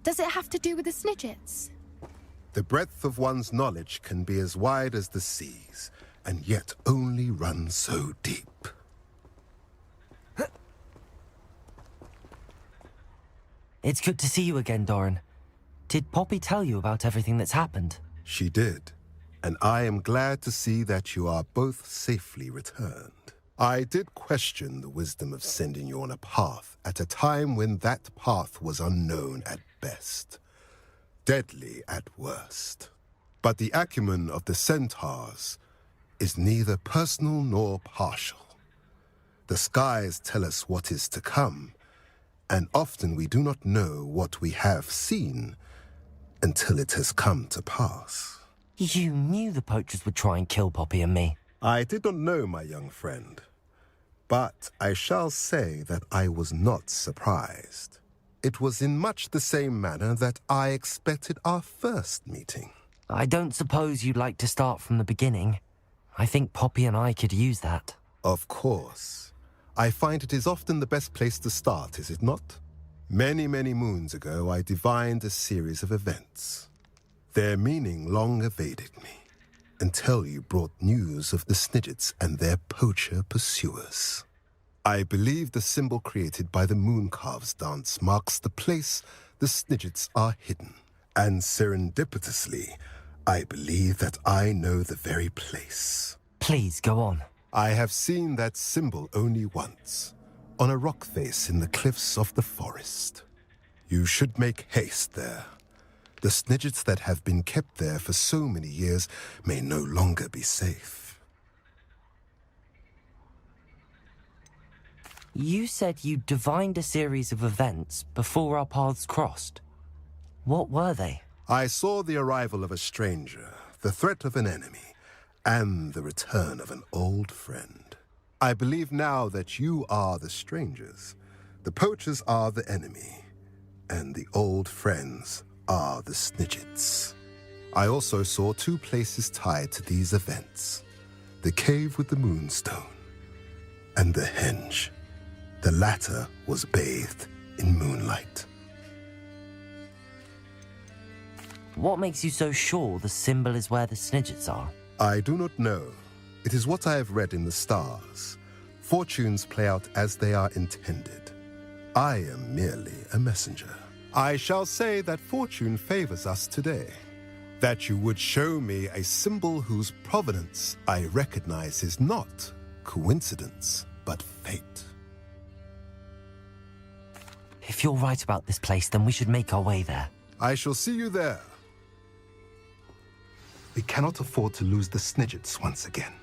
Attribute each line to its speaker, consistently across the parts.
Speaker 1: Does it have to do with the Snidgets?
Speaker 2: The breadth of one's knowledge can be as wide as the seas, and yet only run so deep.
Speaker 3: It's good to see you again, Doran. Did Poppy tell you about everything that's happened?
Speaker 2: She did, and I am glad to see that you are both safely returned. I did question the wisdom of sending you on a path at a time when that path was unknown at best, deadly at worst. But the acumen of the centaurs is neither personal nor partial. The skies tell us what is to come, and often we do not know what we have seen until it has come to pass.
Speaker 3: You knew the poachers would try and kill Poppy and me.
Speaker 2: I did not know, my young friend, but I shall say that I was not surprised. It was in much the same manner that I expected our first meeting.
Speaker 3: I don't suppose you'd like to start from the beginning. I think Poppy and I could use that.
Speaker 2: Of course. I find it is often the best place to start, is it not? Many, many moons ago, I divined a series of events. Their meaning long evaded me, until you brought news of the Snidgets and their poacher pursuers. I believe the symbol created by the Mooncalves dance marks the place the Snidgets are hidden. And serendipitously, I believe that I know the very place.
Speaker 3: Please, go on.
Speaker 2: I have seen that symbol only once, on a rock face in the cliffs of the forest. You should make haste there. The Snidgets that have been kept there for so many years may no longer be safe.
Speaker 3: You said you divined a series of events before our paths crossed. What were they?
Speaker 2: I saw the arrival of a stranger, the threat of an enemy, and the return of an old friend. I believe now that you are the strangers, the poachers are the enemy, and the old friends are the Snidgets. I also saw two places tied to these events: the cave with the moonstone and the henge. The latter was bathed in moonlight.
Speaker 3: What makes you so sure the symbol is where the Snidgets are?
Speaker 2: I do not know. It is what I have read in the stars. Fortunes play out as they are intended. I am merely a messenger. I shall say that fortune favors us today. That you would show me a symbol whose provenance I recognize is not coincidence, but fate.
Speaker 3: If you're right about this place, then we should make our way there.
Speaker 2: I shall see you there. We cannot afford to lose the Snidgets once again.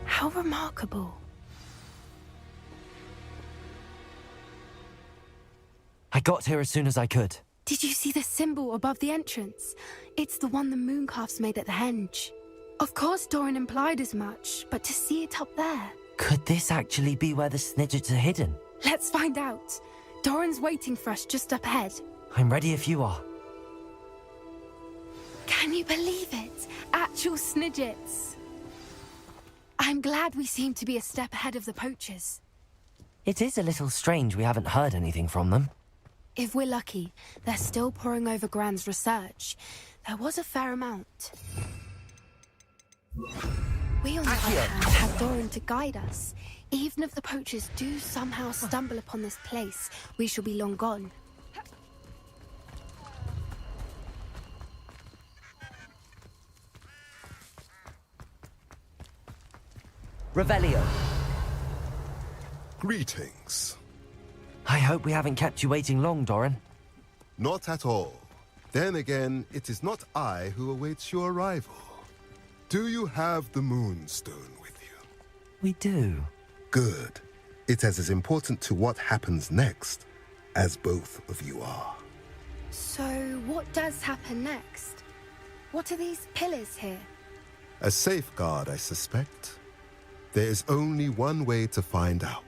Speaker 1: How remarkable.
Speaker 3: I got here as soon as I could.
Speaker 1: Did you see the symbol above the entrance? It's the one the Mooncalves made at the henge. Of course Doran implied as much, but to see it up there...
Speaker 3: Could this actually be where the Snidgets are hidden?
Speaker 1: Let's find out. Doran's waiting for us just up ahead.
Speaker 3: I'm ready if you are.
Speaker 1: Can you believe it? Actual Snidgets. I'm glad we seem to be a step ahead of the poachers.
Speaker 3: It is a little strange we haven't heard anything from them.
Speaker 1: If we're lucky, they're still poring over Gran's research. There was a fair amount. We, on the other hand, have Doran to guide us. Even if the poachers do somehow stumble upon this place, we shall be long gone.
Speaker 3: Revelio.
Speaker 2: Greetings.
Speaker 3: I hope we haven't kept you waiting long, Doran.
Speaker 2: Not at all. Then again, it is not I who awaits your arrival. Do you have the Moonstone with you?
Speaker 3: We do.
Speaker 2: Good. It is as important to what happens next as both of you are.
Speaker 1: So, what does happen next? What are these pillars here?
Speaker 2: A safeguard, I suspect. There is only one way to find out.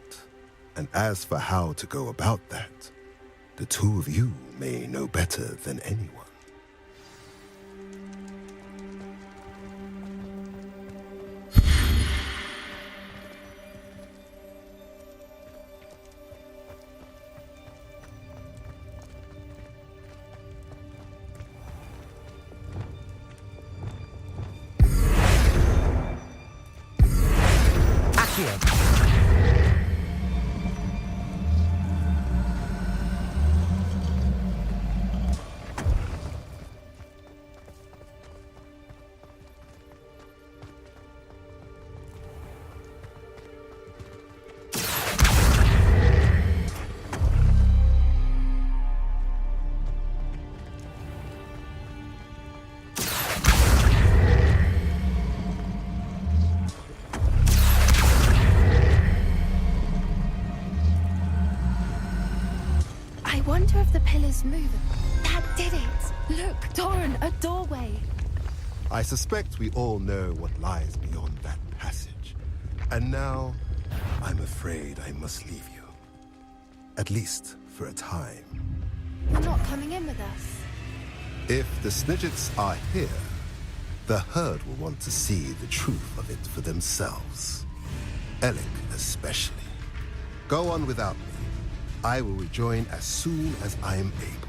Speaker 2: And as for how to go about that, the two of you may know better than anyone.
Speaker 1: I wonder if the pillars move. That did it! Look, Doran, a doorway!
Speaker 2: I suspect we all know what lies beyond that passage. And now, I'm afraid I must leave you. At least for a time.
Speaker 1: You're not coming in with us.
Speaker 2: If the Snidgets are here, the herd will want to see the truth of it for themselves. Alec especially. Go on without me. I will rejoin as soon as I am able.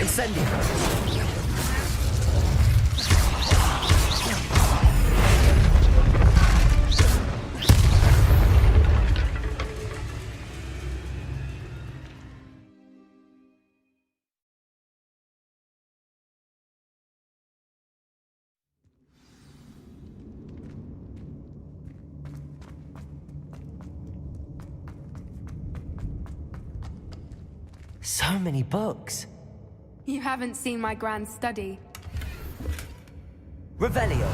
Speaker 3: Incendio! So many books.
Speaker 1: You haven't seen my grand study.
Speaker 3: Revelio.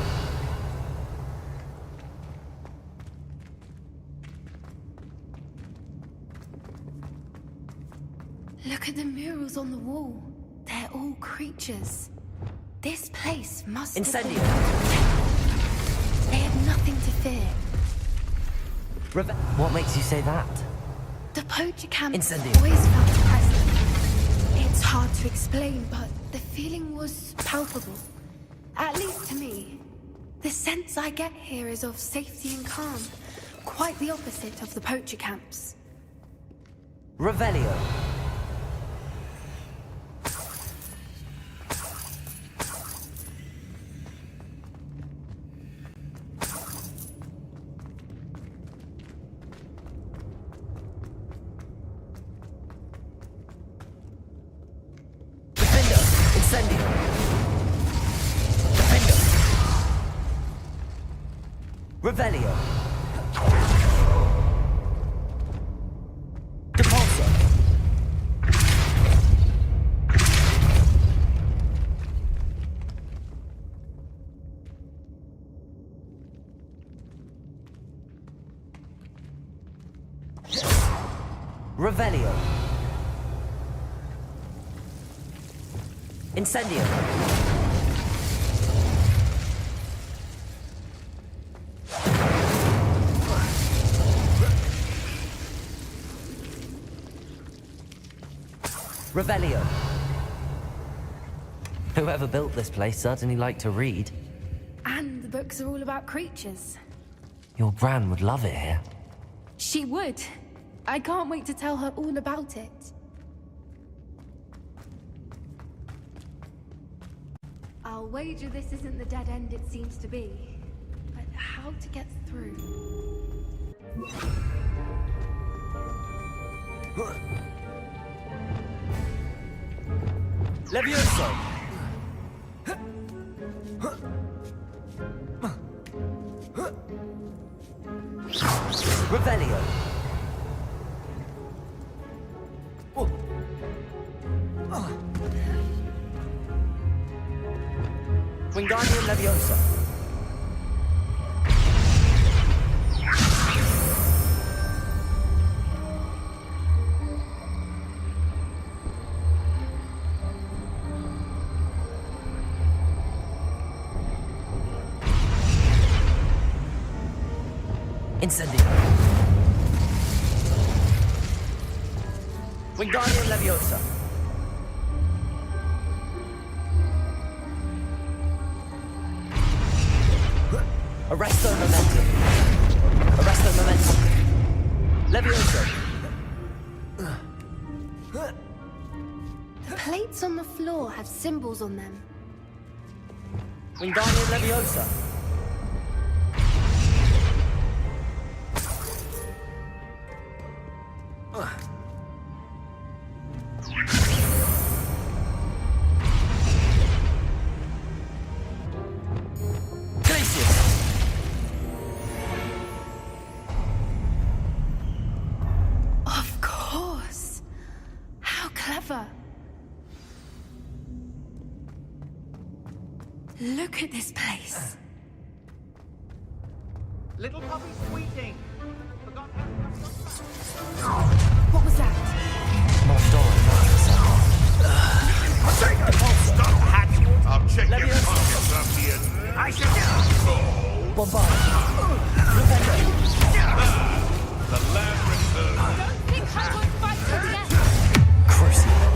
Speaker 1: Look at the murals on the wall. They're all creatures. This place must
Speaker 3: Incendio.
Speaker 1: They have nothing to fear.
Speaker 3: What makes you say that?
Speaker 1: The poacher camp
Speaker 3: Incendio.
Speaker 1: always felt present. It's hard to explain, but the feeling was palpable. At least to me. The sense I get here is of safety and calm. Quite the opposite of the poacher camps.
Speaker 3: Revelio. Revelio. Depulso. Revelio. Incendio. Revelio. Whoever built this place certainly liked to read.
Speaker 1: And the books are all about creatures.
Speaker 3: Your Bran would love it here.
Speaker 1: She would. I can't wait to tell her all about it. I'll wager this isn't the dead end it seems to be. But how to get through?
Speaker 3: Levioso! Revelio! Wingardium Leviosa. Incendio. Wingardium Leviosa. Arresto Momentum. Arresto Momentum. Leviosa.
Speaker 1: The plates on the floor have symbols on them.
Speaker 3: Wingardium Leviosa.
Speaker 1: Of course. How clever. Look at this place.
Speaker 4: Little puppy squeaking. Forgot
Speaker 1: What was that?
Speaker 3: Not Doran.
Speaker 4: Stop hatching.
Speaker 5: I'll check your
Speaker 3: Leviosa.
Speaker 5: pockets up here.
Speaker 4: I should get
Speaker 3: Bombard. Defender.
Speaker 5: The lab returns.
Speaker 1: Don't think I won't fight to the end.
Speaker 3: Crucible.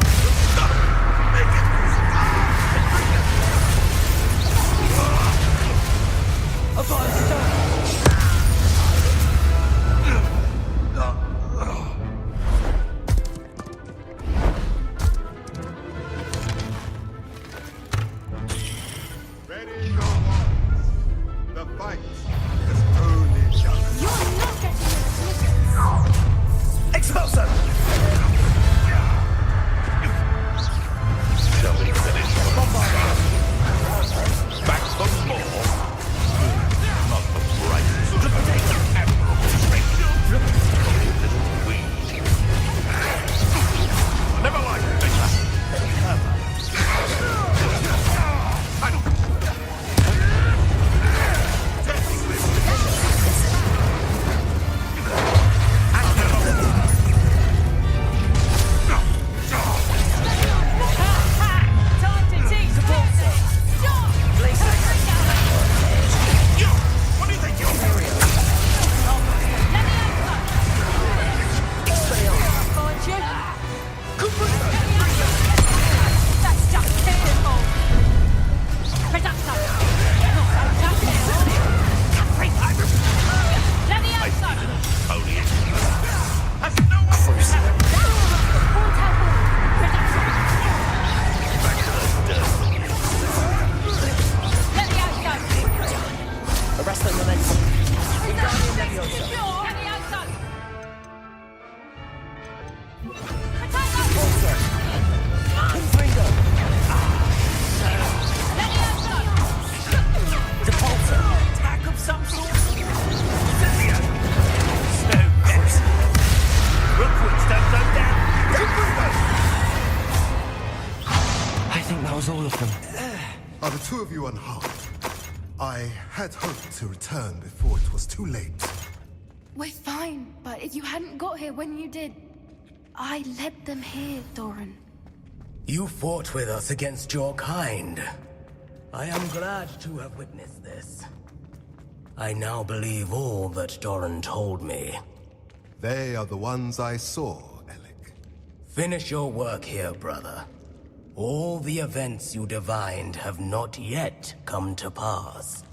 Speaker 3: Above stone.
Speaker 2: Ready your wands. The fight has only just.
Speaker 1: You're not getting this.
Speaker 4: Expulso!
Speaker 5: Shall we finish? Back some more. Not the brightest, admirable strength. Little weed. Never liked this. I don't.
Speaker 1: Time to teach Stop!
Speaker 5: What do you think you're doing?
Speaker 1: Let me find you. That's just pitiful. Predactor. Not so Let me answer.
Speaker 5: Pony. Has no one. Back to the dirt.
Speaker 1: Let me answer.
Speaker 3: Arresto Momentum. Wingardium Leviosa.
Speaker 1: Let me answer.
Speaker 3: Confringo.
Speaker 1: Let me answer.
Speaker 3: Depulso.
Speaker 4: Attack of some sort. Rookwood stands up down.
Speaker 3: I think that was all of them.
Speaker 2: Are the two of you unharmed? I had hoped to return before it was too late.
Speaker 1: We're fine, but if you hadn't got here when you did, I led them here, Doran.
Speaker 6: You fought with us against your kind. I am glad to have witnessed this. I now believe all that Doran told me.
Speaker 2: They are the ones I saw, Alec.
Speaker 6: Finish your work here, brother. All the events you divined have not yet come to pass.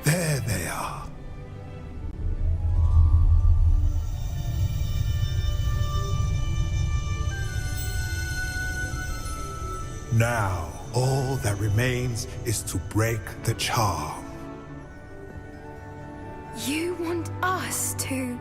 Speaker 2: There they are.
Speaker 7: Now, all that remains is to break the charm.
Speaker 1: You want us to...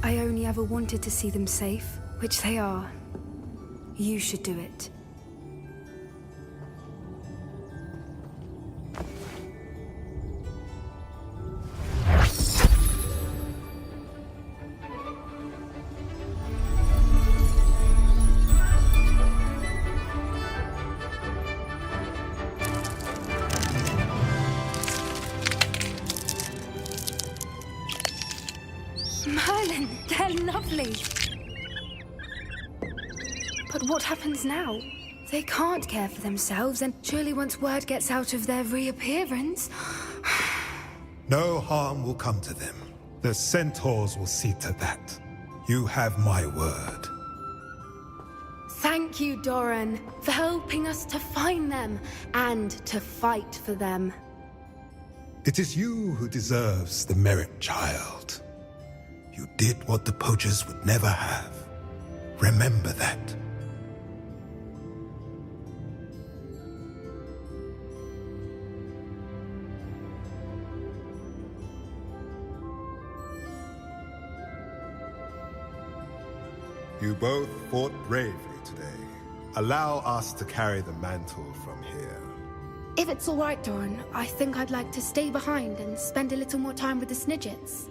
Speaker 1: I only ever wanted to see them safe, which they are. You should do it. Merlin, they're lovely. But what happens now? They can't care for themselves, and surely once word gets out of their reappearance...
Speaker 7: No harm will come to them. The centaurs will see to that. You have my word.
Speaker 1: Thank you, Doran, for helping us to find them and to fight for them.
Speaker 7: It is you who deserves the merit, child. You did what the poachers would never have. Remember that.
Speaker 2: You both fought bravely today. Allow us to carry the mantle from here.
Speaker 1: If it's all right, Doran, I think I'd like to stay behind and spend a little more time with the Snidgets.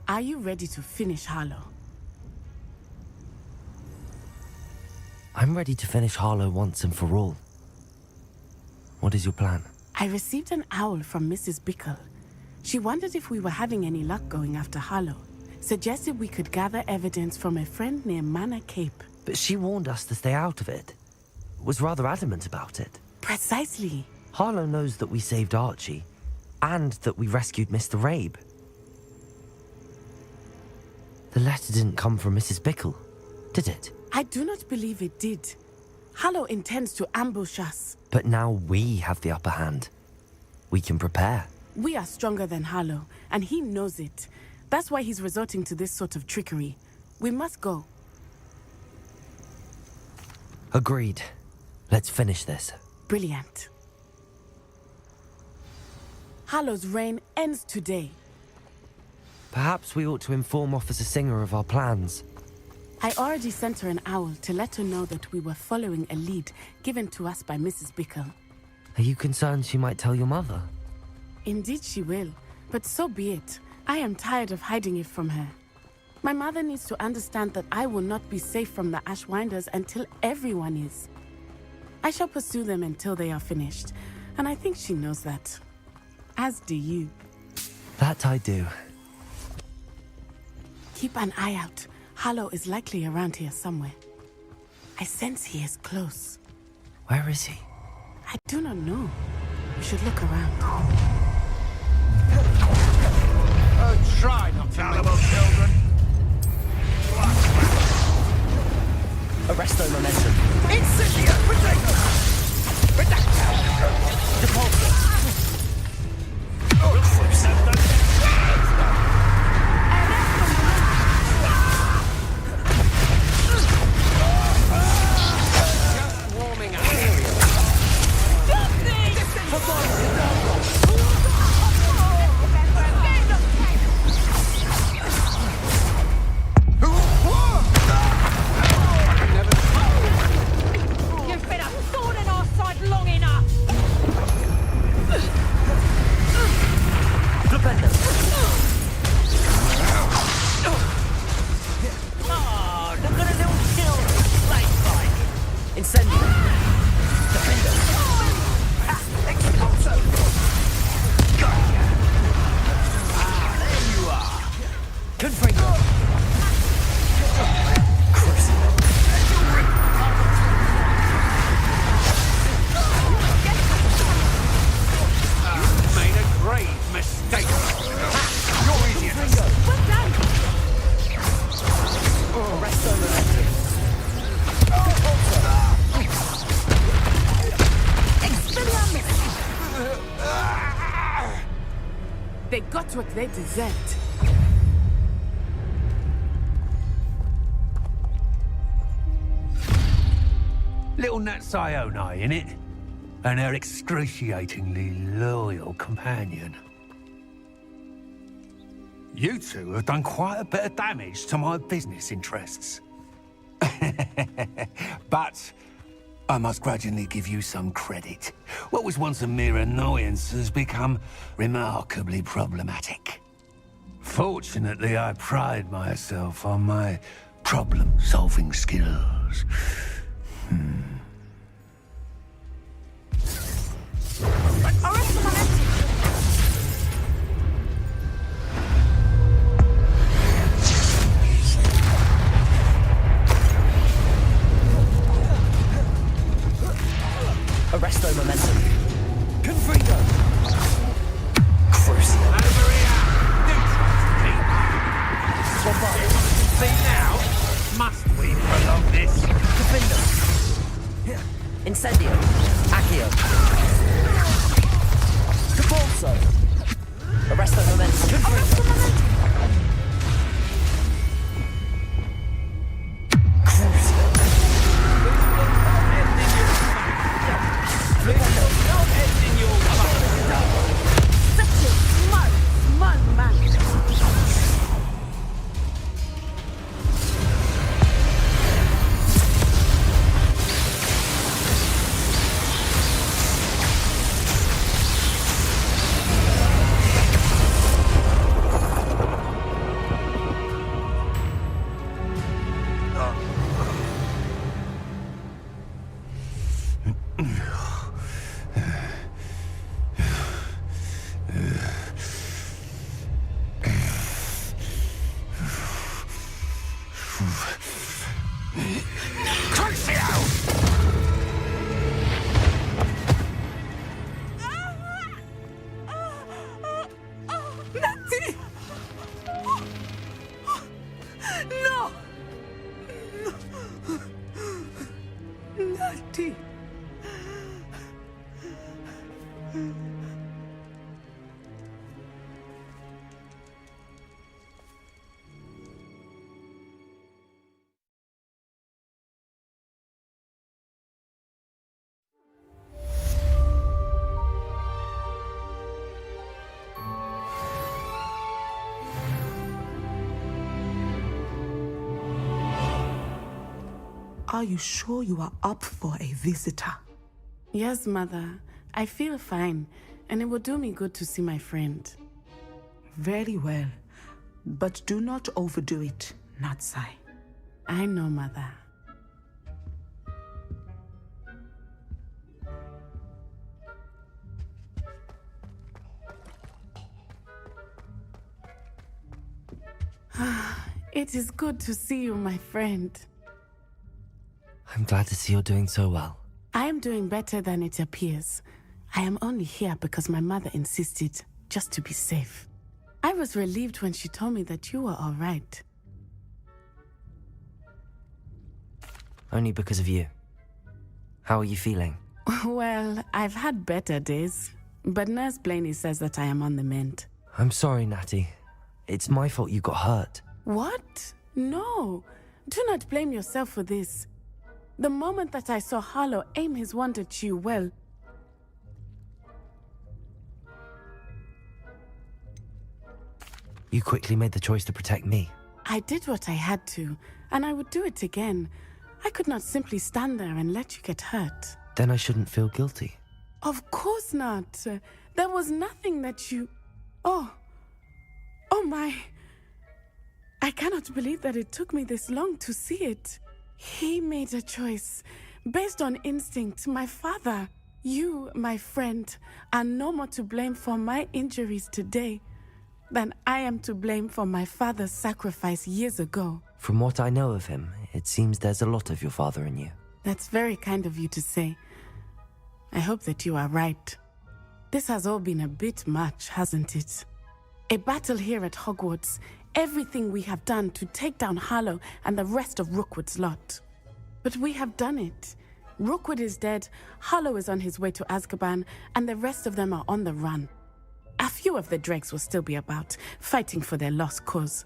Speaker 8: Are you ready to finish Harlow?
Speaker 3: I'm ready to finish Harlow once and for all. What is your plan?
Speaker 8: I received an owl from Mrs. Bickle. She wondered if we were having any luck going after Harlow. Suggested we could gather evidence from a friend near Manor Cape.
Speaker 3: But she warned us to stay out of it. Was rather adamant about it.
Speaker 8: Precisely.
Speaker 3: Harlow knows that we saved Archie, and that we rescued Mr. Rabe. The letter didn't come from Mrs. Bickle, did it?
Speaker 8: I do not believe it did. Harlow intends to ambush us.
Speaker 3: But now we have the upper hand. We can prepare.
Speaker 8: We are stronger than Harlow, and he knows it. That's why he's resorting to this sort of trickery. We must go.
Speaker 3: Agreed. Let's finish this.
Speaker 8: Brilliant. Harlow's reign ends today.
Speaker 3: Perhaps we ought to inform Officer Singer of our plans.
Speaker 8: I already sent her an owl to let her know that we were following a lead given to us by Mrs. Bickle.
Speaker 3: Are you concerned she might tell your mother?
Speaker 8: Indeed she will, but so be it. I am tired of hiding it from her. My mother needs to understand that I will not be safe from the Ashwinders until everyone is. I shall pursue them until they are finished, and I think she knows that. As do you.
Speaker 3: That I do.
Speaker 8: Keep an eye out. Harlow is likely around here somewhere. I sense he is close.
Speaker 3: Where is he?
Speaker 8: I do not know. We should look around.
Speaker 4: Oh, try not to fallible children.
Speaker 3: Arresto momentum.
Speaker 4: Incendio! Protect! Protect!
Speaker 3: Depulsor.
Speaker 8: get what they deserved.
Speaker 4: Little Nat Sione, innit? And her excruciatingly loyal companion. You two have done quite a bit of damage to my business interests. But I must grudgingly give you some credit. What was once a mere annoyance has become remarkably problematic. Fortunately, I pride myself on my problem-solving skills.
Speaker 3: Arresto momentum. Confringo. Crucial.
Speaker 4: Over here!
Speaker 3: Bombard.
Speaker 4: See now? Must we prolong this?
Speaker 3: Confindo. Incendio. Accio. Cabalso. Arresto momentum. Confringo.
Speaker 9: Are you sure you are up for a visitor?
Speaker 8: Yes, Mother. I feel fine, and it will do me good to see my friend.
Speaker 9: Very well. But do not overdo it, Natsai.
Speaker 8: I know, Mother. It is good to see you, my friend.
Speaker 3: I'm glad to see you're doing so well.
Speaker 8: I am doing better than it appears. I am only here because my mother insisted, just to be safe. I was relieved when she told me that you were all right.
Speaker 3: Only because of you. How are you feeling?
Speaker 8: Well, I've had better days, but Nurse Blaney says that I am on the mend.
Speaker 3: I'm sorry, Natty. It's my fault you got hurt.
Speaker 8: What? No. Do not blame yourself for this. The moment that I saw Harlow aim his wand at you, well...
Speaker 3: You quickly made the choice to protect me.
Speaker 8: I did what I had to, and I would do it again. I could not simply stand there and let you get hurt.
Speaker 3: Then I shouldn't feel guilty.
Speaker 8: Of course not. There was nothing that you... Oh my... I cannot believe that it took me this long to see it. He made a choice based on instinct. My father, you, my friend, are no more to blame for my injuries today than I am to blame for my father's sacrifice years ago.
Speaker 3: From what I know of him, it seems there's a lot of your father in you.
Speaker 8: That's very kind of you to say. I hope that you are right. This has all been a bit much, hasn't it? A battle here at Hogwarts. Everything we have done to take down Harlow and the rest of Rookwood's lot. But we have done it. Rookwood is dead, Harlow is on his way to Azkaban, and the rest of them are on the run. A few of the dregs will still be about, fighting for their lost cause.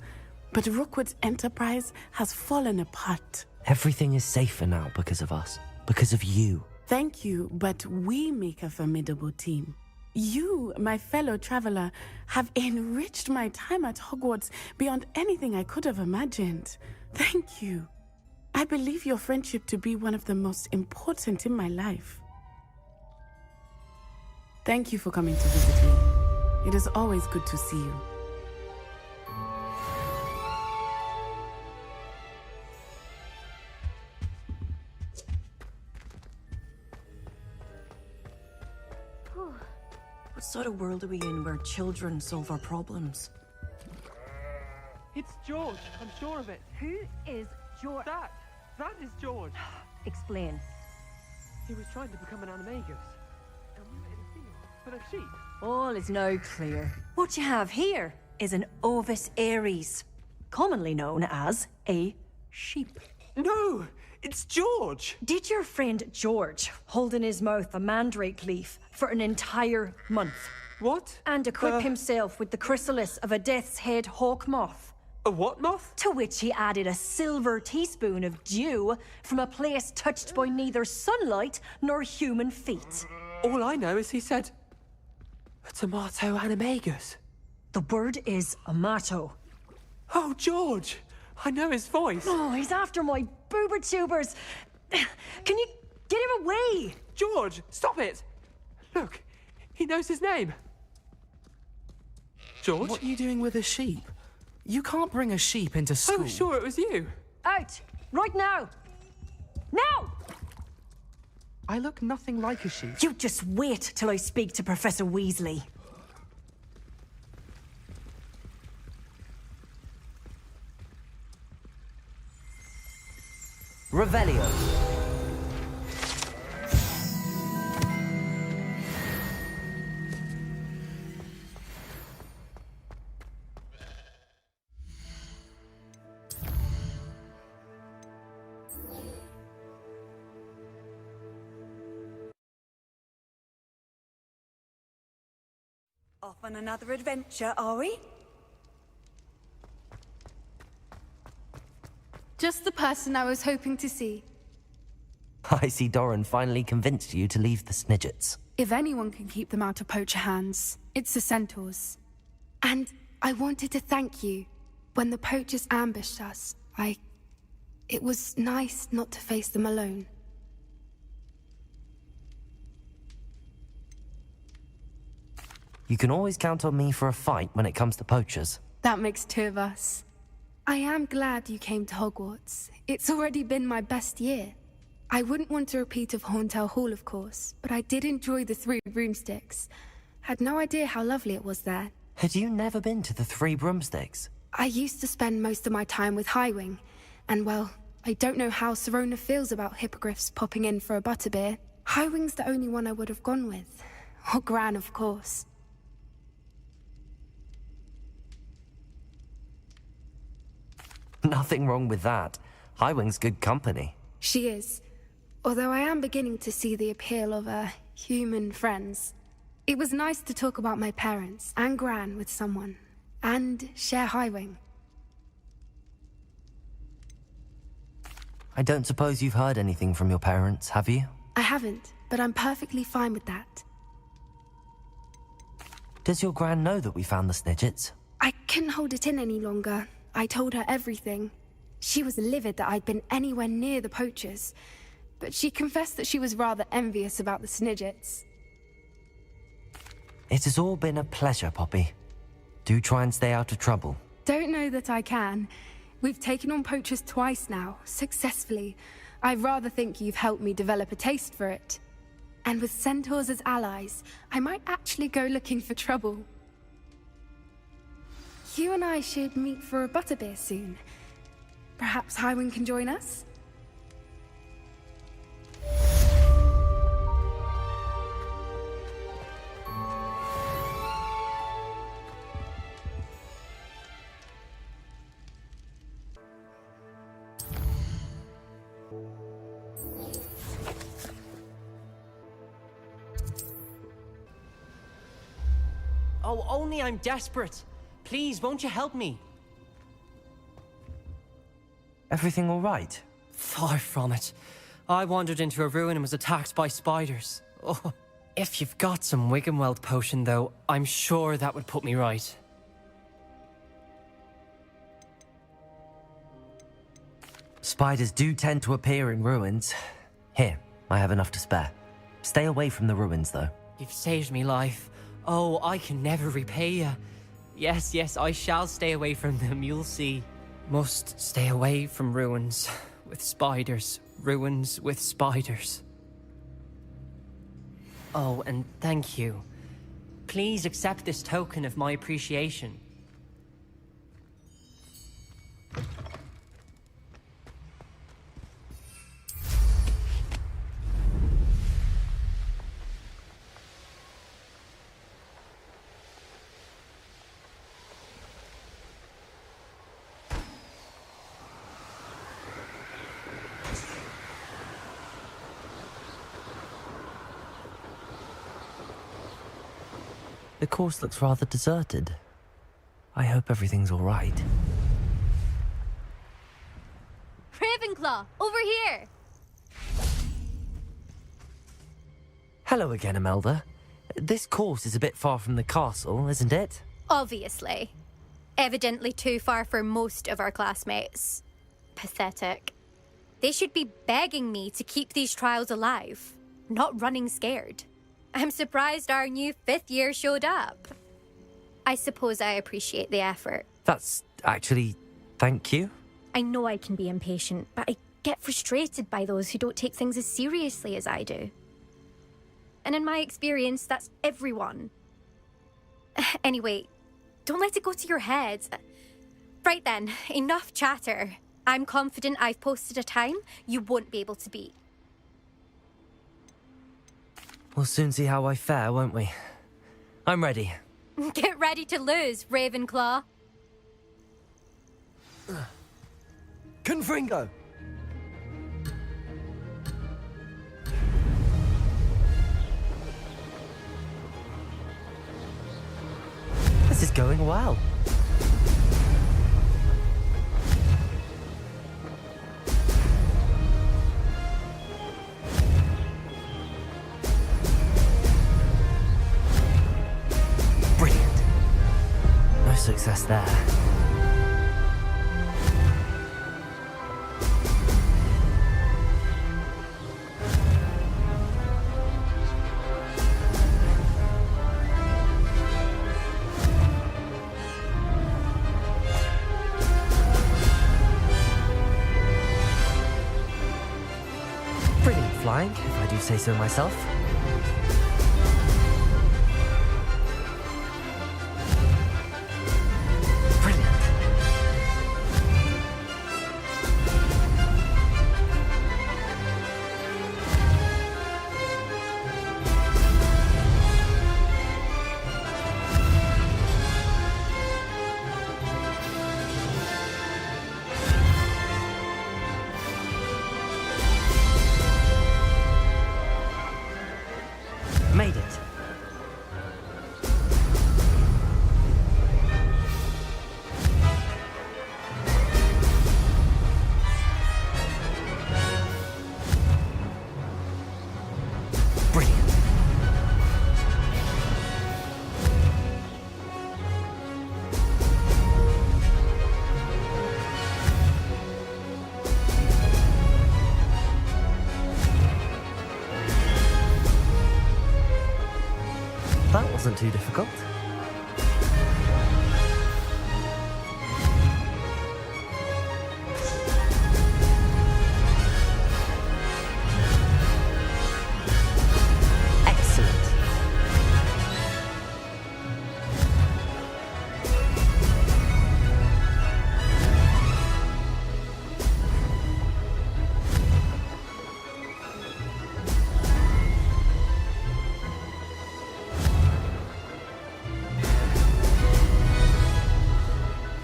Speaker 8: But Rookwood's enterprise has fallen apart.
Speaker 3: Everything is safer now because of us. Because of you.
Speaker 8: Thank you, but we make a formidable team. You, my fellow traveler, have enriched my time at Hogwarts beyond anything I could have imagined. Thank you. I believe your friendship to be one of the most important in my life. Thank you for coming to visit me. It is always good to see you.
Speaker 10: What sort of world are we in where children solve our problems?
Speaker 11: It's George, I'm sure of it.
Speaker 12: Who is George?
Speaker 11: That is George.
Speaker 12: Explain.
Speaker 11: He was trying to become an animagus. And we were in a field full of sheep.
Speaker 12: All is now clear. What you have here is an Ovis Aries, commonly known as a sheep.
Speaker 11: No, it's George.
Speaker 12: Did your friend George hold in his mouth a mandrake leaf for an entire month?
Speaker 11: What?
Speaker 12: And equip himself with the chrysalis of a death's head hawk moth?
Speaker 11: A what moth?
Speaker 12: To which he added a silver teaspoon of dew from a place touched by neither sunlight nor human feet.
Speaker 11: All I know is he said, a tomato animagus.
Speaker 12: The word is amato.
Speaker 11: Oh, George! I know his voice.
Speaker 12: Oh, he's after my boober tubers. Can you get him away?
Speaker 11: George, stop it! Look, he knows his name. George?
Speaker 13: What are you doing with a sheep? You can't bring a sheep into school.
Speaker 11: I was sure it was you.
Speaker 12: Out! Right now! Now!
Speaker 13: I look nothing like a sheep.
Speaker 12: You just wait till I speak to Professor Weasley.
Speaker 3: Revelio.
Speaker 10: Off on another adventure, are we?
Speaker 1: Just the person I was hoping to see.
Speaker 3: I see Doran finally convinced you to leave the Snidgets.
Speaker 1: If anyone can keep them out of poacher hands, it's the centaurs. And I wanted to thank you. When the poachers ambushed us, it was nice not to face them alone.
Speaker 3: You can always count on me for a fight when it comes to poachers.
Speaker 1: That makes two of us. I am glad you came to Hogwarts. It's already been my best year. I wouldn't want a repeat of Horntail Hall, of course, but I did enjoy the 3 broomsticks. Had no idea how lovely it was there.
Speaker 3: Had you never been to the 3 broomsticks?
Speaker 1: I used to spend most of my time with Highwing, and well, I don't know how Serona feels about hippogriffs popping in for a butterbeer. Highwing's the only one I would have gone with. Or Gran, of course.
Speaker 3: Nothing wrong with that. Highwing's good company.
Speaker 1: She is. Although I am beginning to see the appeal of human friends. It was nice to talk about my parents and Gran with someone. And share Highwing.
Speaker 3: I don't suppose you've heard anything from your parents, have you?
Speaker 1: I haven't, but I'm perfectly fine with that.
Speaker 3: Does your Gran know that we found the Snidgets?
Speaker 1: I couldn't hold it in any longer. I told her everything. She was livid that I'd been anywhere near the poachers, but she confessed that she was rather envious about the Snidgets.
Speaker 3: It has all been a pleasure, Poppy. Do try and stay out of trouble.
Speaker 1: Don't know that I can. We've taken on poachers twice now, successfully. I rather think you've helped me develop a taste for it. And with centaurs as allies, I might actually go looking for trouble. You and I should meet for a butterbeer soon. Perhaps Highwing can join us?
Speaker 11: Oh, only I'm desperate. Please, won't you help me?
Speaker 3: Everything all right?
Speaker 11: Far from it. I wandered into a ruin and was attacked by spiders. Oh, if you've got some Wiggenweld potion, though, I'm sure that would put me right.
Speaker 3: Spiders do tend to appear in ruins. Here, I have enough to spare. Stay away from the ruins, though.
Speaker 11: You've saved me life. Oh, I can never repay you. Yes, yes, I shall stay away from them, you'll see. Must stay away from ruins with spiders. Ruins with spiders. Oh, and thank you. Please accept this token of my appreciation.
Speaker 3: The course looks rather deserted. I hope everything's all right.
Speaker 14: Ravenclaw, over here!
Speaker 3: Hello again, Imelda. This course is a bit far from the castle, isn't it?
Speaker 14: Obviously. Evidently too far for most of our classmates. Pathetic. They should be begging me to keep these trials alive, not running scared. I'm surprised our new 5th year showed up. I suppose I appreciate the effort.
Speaker 3: That's actually... thank you.
Speaker 14: I know I can be impatient, but I get frustrated by those who don't take things as seriously as I do. And in my experience, that's everyone. Anyway, don't let it go to your head. Right then, enough chatter. I'm confident I've posted a time you won't be able to beat.
Speaker 3: We'll soon see how I fare, won't we? I'm ready.
Speaker 14: Get ready to lose, Ravenclaw.
Speaker 3: Confringo! This is going well. Brilliant. No success there. Brilliant flying, if I do say so myself. Brilliant. Made it. Brilliant. That wasn't too difficult. Excellent.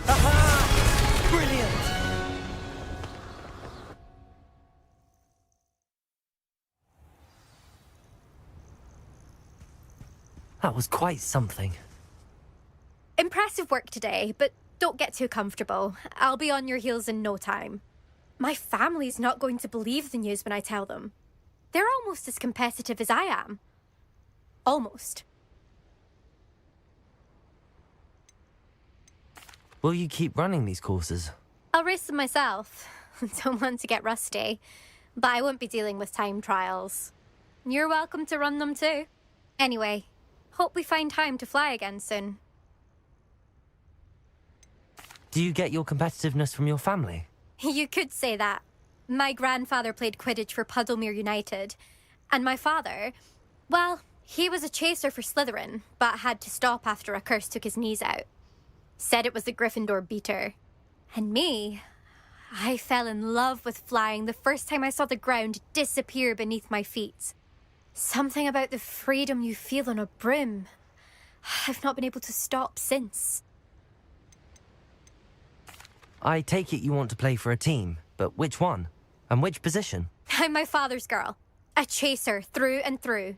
Speaker 3: Aha! Brilliant! That was quite something.
Speaker 14: impressive work today, but don't get too comfortable. I'll be on your heels in no time. My family's not going to believe the news when I tell them. They're almost as competitive as I am. Almost.
Speaker 3: Will you keep running these courses?
Speaker 14: I'll race them myself. Don't want to get rusty. But I won't be dealing with time trials. You're welcome to run them too. Anyway, hope we find time to fly again soon.
Speaker 3: Do you get your competitiveness from your family?
Speaker 14: You could say that. My grandfather played Quidditch for Puddlemere United. And my father, well, he was a chaser for Slytherin, but had to stop after a curse took his knees out. Said it was the Gryffindor beater. And me, I fell in love with flying the first time I saw the ground disappear beneath my feet. Something about the freedom you feel on a broom. I've not been able to stop since.
Speaker 3: I take it you want to play for a team, but which one? And which position?
Speaker 14: I'm my father's girl. A chaser through and through.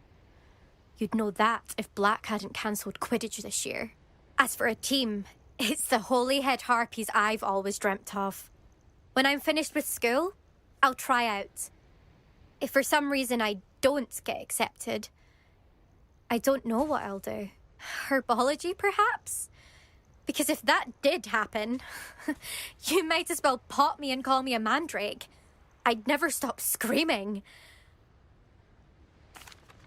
Speaker 14: You'd know that if Black hadn't cancelled Quidditch this year. As for a team, it's the Holyhead Harpies I've always dreamt of. When I'm finished with school, I'll try out. If for some reason I don't get accepted, I don't know what I'll do. Herbology, perhaps? Because if that did happen, you might as well pot me and call me a mandrake. I'd never stop screaming.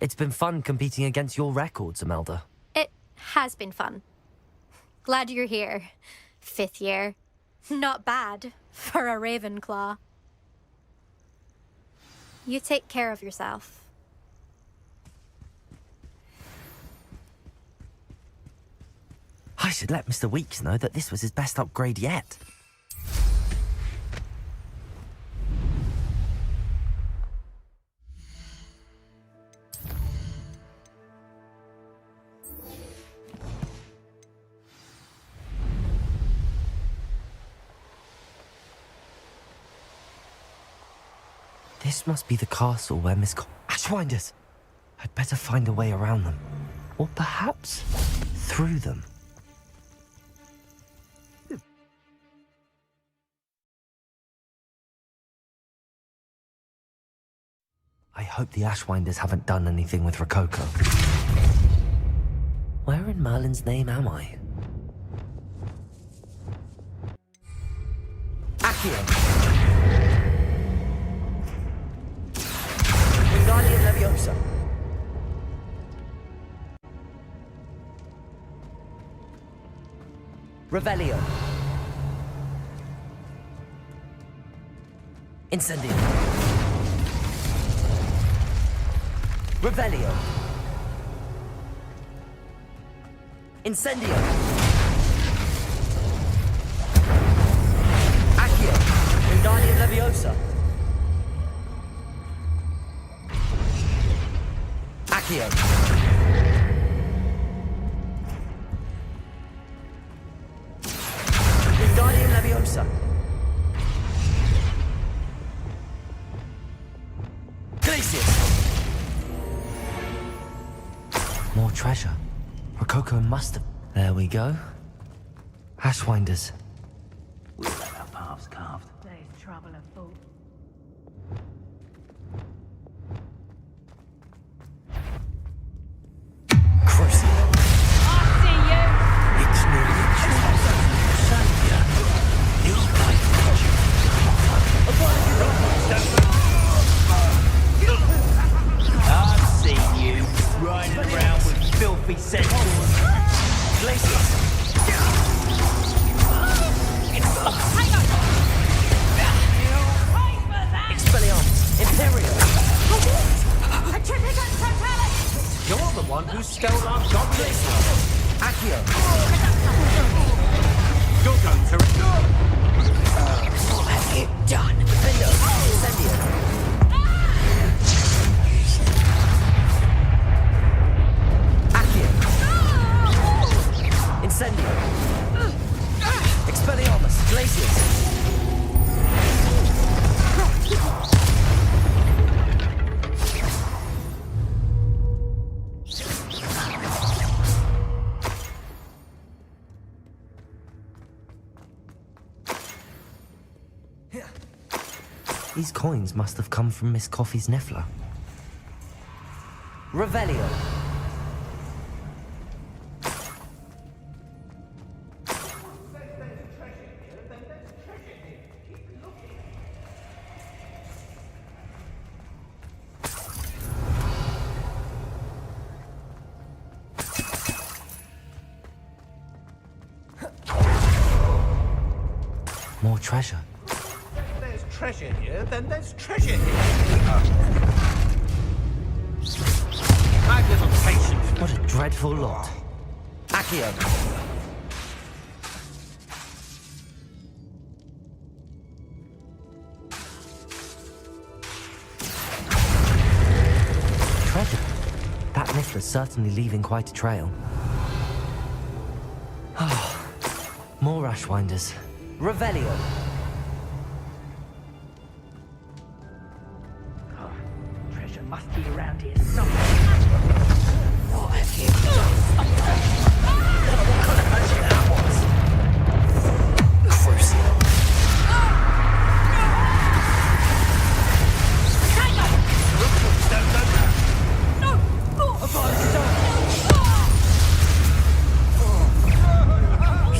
Speaker 3: It's been fun competing against your records, Imelda.
Speaker 14: It has been fun. Glad you're here. 5th year. Not bad for a Ravenclaw. You take care of yourself.
Speaker 3: I should let Mr. Weeks know that this was his best upgrade yet. This must be the castle where Miss Ashwinders! I'd better find a way around them. Or perhaps through them. I hope the Ashwinders haven't done anything with Rococo. Where in Merlin's name am I? Accio! Wingardium Leviosa! Revelio! Incendio! Revelio. Incendio. Accio. Wingardium Leviosa. Accio. Wingardium Leviosa. Glacius. More treasure. Rococo must have... There we go. Ashwinders.
Speaker 15: We'll let our paths carved.
Speaker 8: There's trouble afoot.
Speaker 3: Crucible.
Speaker 10: I see you!
Speaker 15: It's nearly Saviour. You'll fight I've seen you riding around with filthy centaurs. Glacius.
Speaker 3: Expelliarmus. Imperial.
Speaker 11: You're the one who stole our goblins.
Speaker 3: Accio.
Speaker 5: You're going to...
Speaker 3: What have you done? Defendo. Incendio. Incendio. Expelliarmus. Glacius. These coins must have come from Miss Coffee's Niffler. Revelio. More treasure.
Speaker 5: There's treasure here, then there's treasure here. I've little patience.
Speaker 3: What a dreadful lot. Accio. Treasure. That Niffler's certainly leaving quite a trail. More Ashwinders. Revelio.
Speaker 15: Treasure must be around here somewhere. What have you done? What kind of magic that was? Crucial.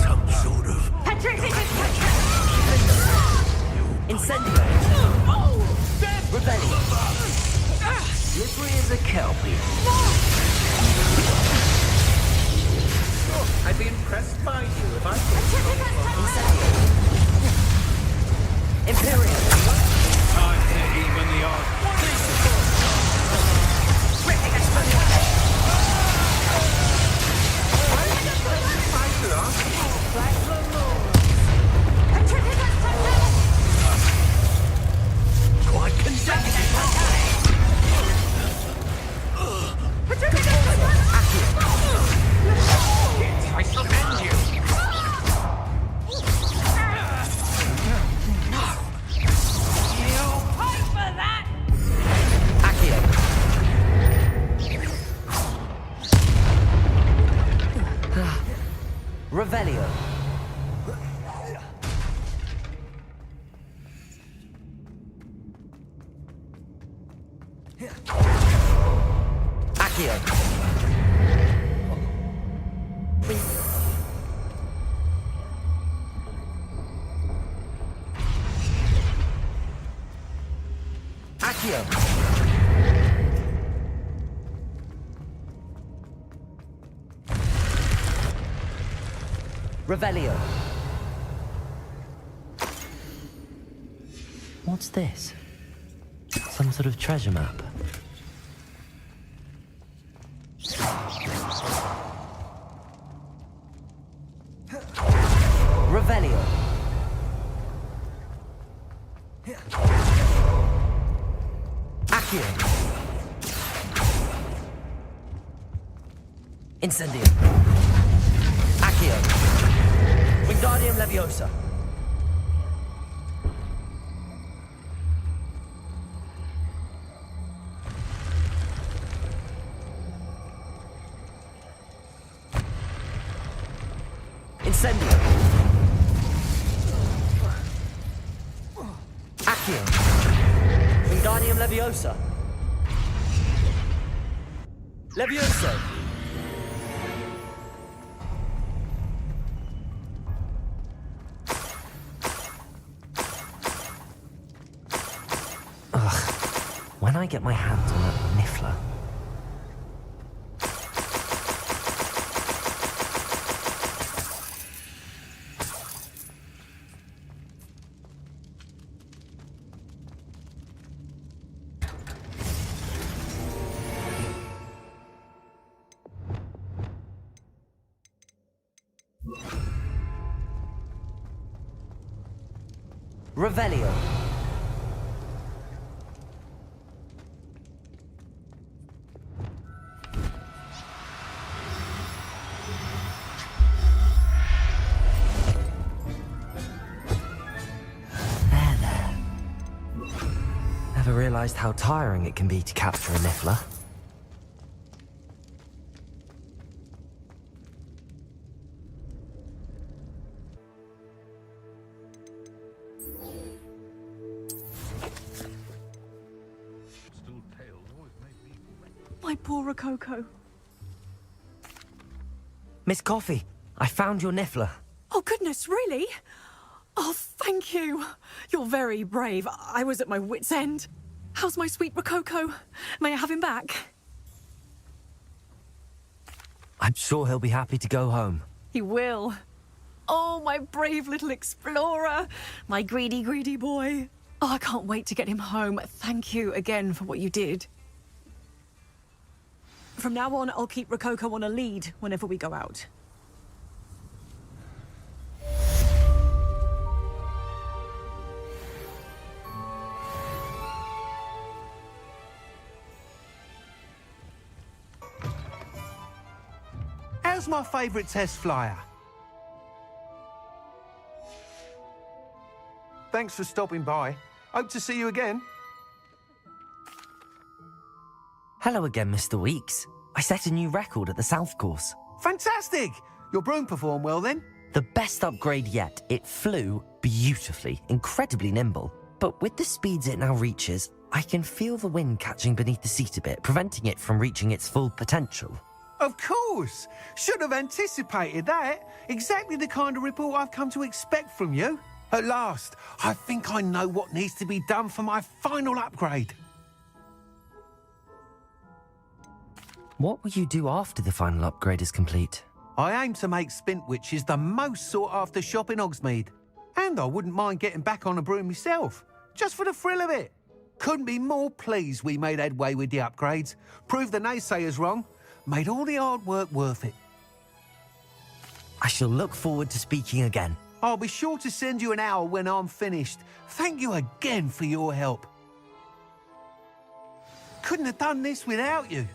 Speaker 6: Some sort of...
Speaker 3: Incendio. Revelio. Slippery as a kelpie.
Speaker 5: I'd be impressed by you if I could.
Speaker 3: Imperial.
Speaker 5: Time to even the odds.
Speaker 6: Quite
Speaker 5: I shall end you.
Speaker 15: You'll pay for that!
Speaker 3: Accio. Revelio. Accio. Accio. Revelio. What's this? Some sort of treasure map. Revelio. Accio. Incendio. Accio. Wingardium Leviosa. Incendio. Accio. Wingardium Leviosa. Levioso. Ugh. When I get my hands on that Niffler. Revelio. There. Never realized how tiring it can be to capture a Niffler.
Speaker 12: My poor Rococo.
Speaker 3: Miss Coffee, I found your niffler.
Speaker 12: Oh, goodness, really? Oh, thank you. You're very brave. I was at my wit's end. How's my sweet Rococo? May I have him back?
Speaker 3: I'm sure he'll be happy to go home.
Speaker 12: He will. Oh, my brave little explorer. My greedy, greedy boy. Oh, I can't wait to get him home. Thank you again for what you did. From now on, I'll keep Rococo on a lead whenever we go out.
Speaker 5: How's my favourite test flyer? Thanks for stopping by. Hope to see you again.
Speaker 3: Hello again, Mr. Weeks. I set a new record at the South Course.
Speaker 5: Fantastic! Your broom performed well then?
Speaker 3: The best upgrade yet. It flew beautifully, incredibly nimble. But with the speeds it now reaches, I can feel the wind catching beneath the seat a bit, preventing it from reaching its full potential.
Speaker 5: Of course! Should have anticipated that. Exactly the kind of report I've come to expect from you. At last, I think I know what needs to be done for my final upgrade.
Speaker 3: What will you do after the final upgrade is complete?
Speaker 5: I aim to make Spintwitches the most sought-after shop in Hogsmeade. And I wouldn't mind getting back on a broom myself, just for the thrill of it. Couldn't be more pleased we made headway with the upgrades, proved the naysayers wrong, made all the hard work worth it.
Speaker 3: I shall look forward to speaking again.
Speaker 5: I'll be sure to send you an hour when I'm finished. Thank you again for your help. Couldn't have done this without you.